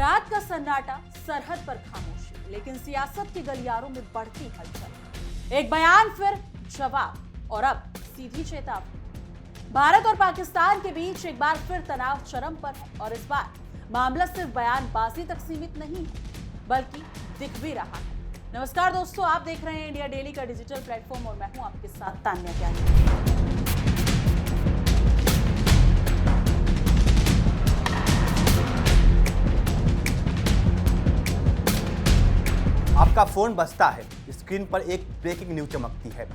रात का सन्नाटा, सरहद पर खामोशी, लेकिन सियासत के गलियारों में बढ़ती हलचल। एक बयान, फिर जवाब और अब सीधी चेतावनी। भारत और पाकिस्तान के बीच एक बार फिर तनाव चरम पर है और इस बार मामला सिर्फ बयानबाजी तक सीमित नहीं है, बल्कि दिख भी रहा है। नमस्कार दोस्तों, आप देख रहे हैं इंडिया डेली का डिजिटल प्लेटफॉर्म और मैं हूं आपके साथ तान्या ज्ञानी। आपका फोन बजता है, स्क्रीन पर एक ब्रेकिंग न्यूज चमकती है।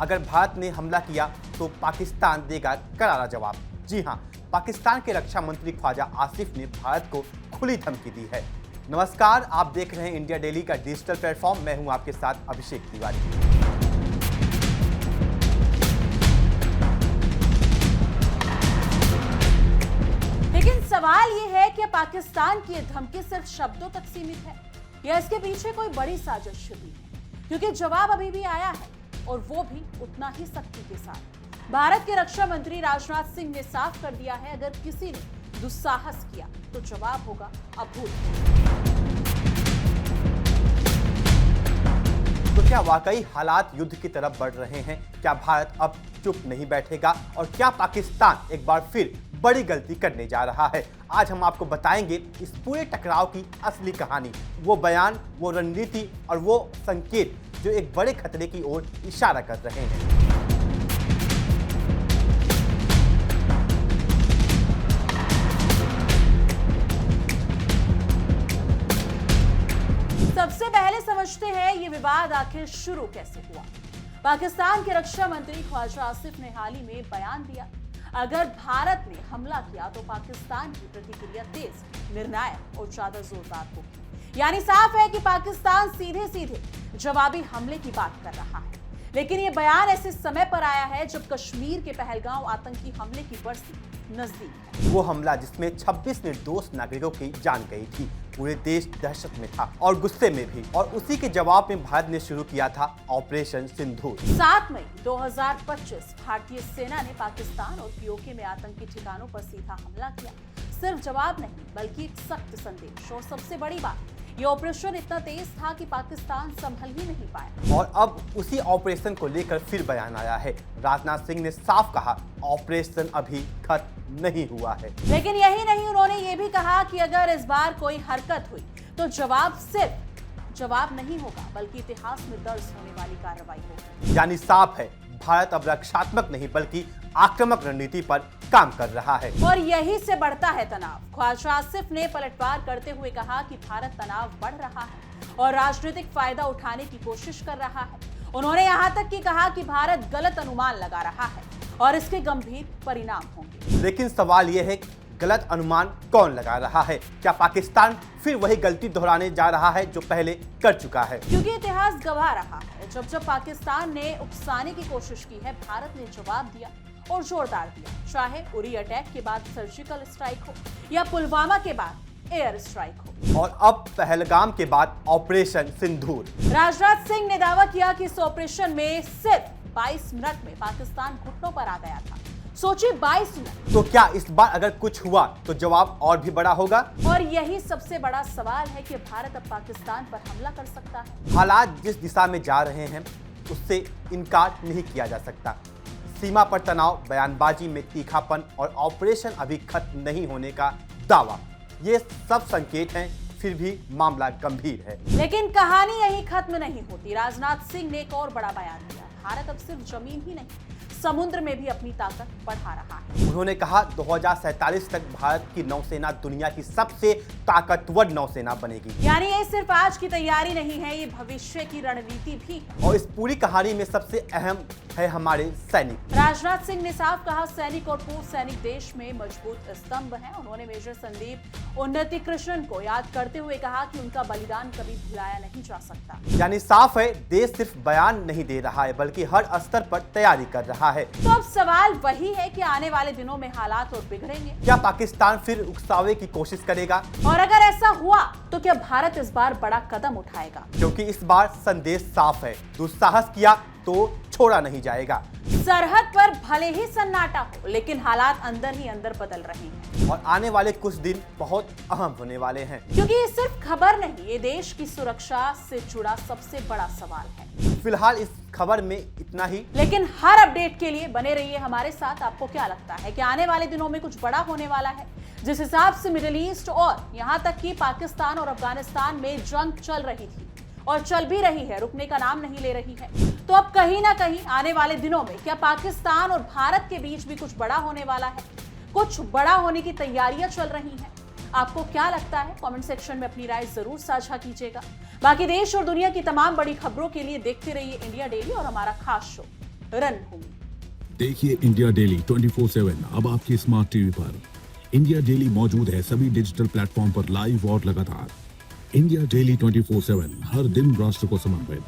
अगर भारत ने हमला किया तो पाकिस्तान देगा करारा जवाब। जी हां, पाकिस्तान के रक्षा मंत्री ख्वाजा आसिफ ने भारत को खुली धमकी दी है। नमस्कार, आप देख रहे हैं इंडिया डेली का डिजिटल प्लेटफॉर्म। मैं हूं आपके साथ अभिषेक तिवारी। लेकिन सवाल यह है कि पाकिस्तान की यह धमकी सिर्फ शब्दों तक सीमित है या इसके पीछे कोई बड़ी साजिश छिपी है? क्योंकि जवाब अभी भी आया है और वो भी उतना ही सख्ती के साथ। भारत के रक्षा मंत्री राजनाथ सिंह ने साफ कर दिया है, अगर किसी ने दुस्साहस किया तो जवाब होगा अभूतपूर्व। तो क्या वाकई हालात युद्ध की तरफ बढ़ रहे हैं? क्या भारत अब चुप नहीं बैठेगा और क्या पाकिस्तान एक बार फिर बड़ी गलती करने जा रहा है? आज हम आपको बताएंगे इस पूरे टकराव की असली कहानी, वो बयान, वो रणनीति और वो संकेत जो एक बड़े खतरे की ओर इशारा कर रहे हैं। सबसे पहले समझते हैं ये विवाद आखिर शुरू कैसे हुआ। पाकिस्तान के रक्षा मंत्री ख्वाजा आसिफ ने हाल ही में बयान दिया, अगर भारत ने हमला किया तो पाकिस्तान की प्रतिक्रिया तेज, निर्णायक और ज्यादा जोरदार होगी। यानी साफ है कि पाकिस्तान सीधे सीधे जवाबी हमले की बात कर रहा है। लेकिन यह बयान ऐसे समय पर आया है जब कश्मीर के पहलगांव आतंकी हमले की बरसी नजदीक है। वो हमला जिसमें 26 निर्दोष नागरिकों की जान गई थी। पूरे देश दहशत में था और गुस्से में भी, और उसी के जवाब में भारत ने शुरू किया था ऑपरेशन सिंदूर। 7 मई 2025 भारतीय सेना ने पाकिस्तान और पीओके में आतंकी ठिकानों पर सीधा हमला किया। सिर्फ जवाब नहीं, बल्कि एक सख्त संदेश। और सबसे बड़ी बात, ये ऑपरेशन इतना तेज था कि पाकिस्तान संभल ही नहीं पाया। और अब उसी ऑपरेशन को लेकर फिर बयान आया है। राजनाथ सिंह ने साफ कहा, ऑपरेशन अभी खत्म नहीं हुआ है। लेकिन यही नहीं, उन्होंने ये भी कहा कि अगर इस बार कोई हरकत हुई तो जवाब सिर्फ जवाब नहीं होगा, बल्कि इतिहास में दर्ज होने वाली कार्रवाई होगी। यानी साफ है, भारत अब रक्षात्मक नहीं बल्कि आक्रामक रणनीति पर काम कर रहा है। और यही से बढ़ता है तनाव। ख्वाजा आसिफ ने पलटवार करते हुए कहा कि भारत तनाव बढ़ रहा है और राजनीतिक फायदा उठाने की कोशिश कर रहा है। उन्होंने यहां तक कि कहा कि भारत गलत अनुमान लगा रहा है और इसके गंभीर परिणाम होंगे। लेकिन सवाल यह है, गलत अनुमान कौन लगा रहा है? क्या पाकिस्तान फिर वही गलती दोहराने जा रहा है जो पहले कर चुका है? क्योंकि इतिहास गवाह रहा है, जब जब पाकिस्तान ने उकसाने की कोशिश की है, भारत ने जवाब दिया और जोरदार दिया। चाहे उरी अटैक के बाद सर्जिकल स्ट्राइक हो या पुलवामा के बाद एयर स्ट्राइक हो, और अब पहलगाम के बाद ऑपरेशन सिंदूर। राजनाथ सिंह ने दावा किया कि इस ऑपरेशन में सिर्फ 22 मिनट में पाकिस्तान घुटनों पर आ गया था। सोचिए, 22 मिनट। तो क्या इस बार अगर कुछ हुआ तो जवाब और भी बड़ा होगा? और यही सबसे बड़ा सवाल है कि भारत अब पाकिस्तान पर हमला कर सकता है। हालात जिस दिशा में जा रहे हैं उससे इनकार नहीं किया जा सकता। सीमा पर तनाव, बयानबाजी में तीखापन और ऑपरेशन अभी खत्म नहीं होने का दावा, ये सब संकेत हैं। फिर भी मामला गंभीर है। लेकिन कहानी यही खत्म नहीं होती। राजनाथ सिंह ने एक और बड़ा बयान दिया, भारत अब सिर्फ जमीन ही नहीं, समुद्र में भी अपनी ताकत बढ़ा रहा है। उन्होंने कहा 2047 तक भारत की नौसेना दुनिया की सबसे ताकतवर नौसेना बनेगी। यानी ये सिर्फ आज की तैयारी नहीं है, ये भविष्य की रणनीति भी है। और इस पूरी कहानी में सबसे अहम है हमारे सैनिक। राजनाथ सिंह ने साफ कहा, सैनिक और पूर्व सैनिक देश में मजबूत स्तंभ हैं। उन्होंने मेजर संदीप उन्नति कृष्णन को याद करते हुए कहा कि उनका बलिदान कभी भुलाया नहीं जा सकता। यानी साफ है, देश सिर्फ बयान नहीं दे रहा है बल्कि हर स्तर पर तैयारी कर रहा है। तो अब सवाल वही है कि आने वाले दिनों में हालात और बिगड़ेंगे। क्या पाकिस्तान फिर उकसावे की कोशिश करेगा? और अगर ऐसा हुआ तो क्या भारत इस बार बड़ा कदम उठाएगा? क्योंकि इस बार संदेश साफ है, दुस्साहस किया तो छोड़ा नहीं जाएगा। सरहद पर भले ही सन्नाटा हो, लेकिन हालात अंदर ही अंदर बदल रहे हैं और आने वाले कुछ दिन बहुत अहम होने वाले हैं, क्योंकि ये सिर्फ खबर नहीं, ये देश की सुरक्षा से जुड़ा सबसे बड़ा सवाल है। फिलहाल इस खबर में इतना ही, लेकिन हर अपडेट के लिए बने रहिए हमारे साथ। आपको क्या लगता है कि आने वाले दिनों में कुछ बड़ा होने वाला है? जिस हिसाब से मिडिल ईस्ट और यहां तक कि पाकिस्तान और अफगानिस्तान में जंग चल रही थी और चल भी रही है, रुकने का नाम नहीं ले रही है, तो अब कहीं ना कहीं आने वाले दिनों में क्या पाकिस्तान और भारत के बीच भी कुछ बड़ा होने वाला है? कुछ बड़ा होने की तैयारियां चल रही हैं। आपको क्या लगता है? कमेंट सेक्शन में अपनी राय जरूर साझा कीजिएगा। बाकी देश और दुनिया की तमाम बड़ी खबरों के लिए देखते रहिए इंडिया डेली और हमारा खास शो रणभूमि। देखिए इंडिया डेली 24/7 अब आपके स्मार्ट टीवी पर। इंडिया डेली मौजूद है सभी डिजिटल प्लेटफॉर्म पर लाइव और लगातार। इंडिया डेली 24/7 हर दिन राष्ट्र को समर्पित।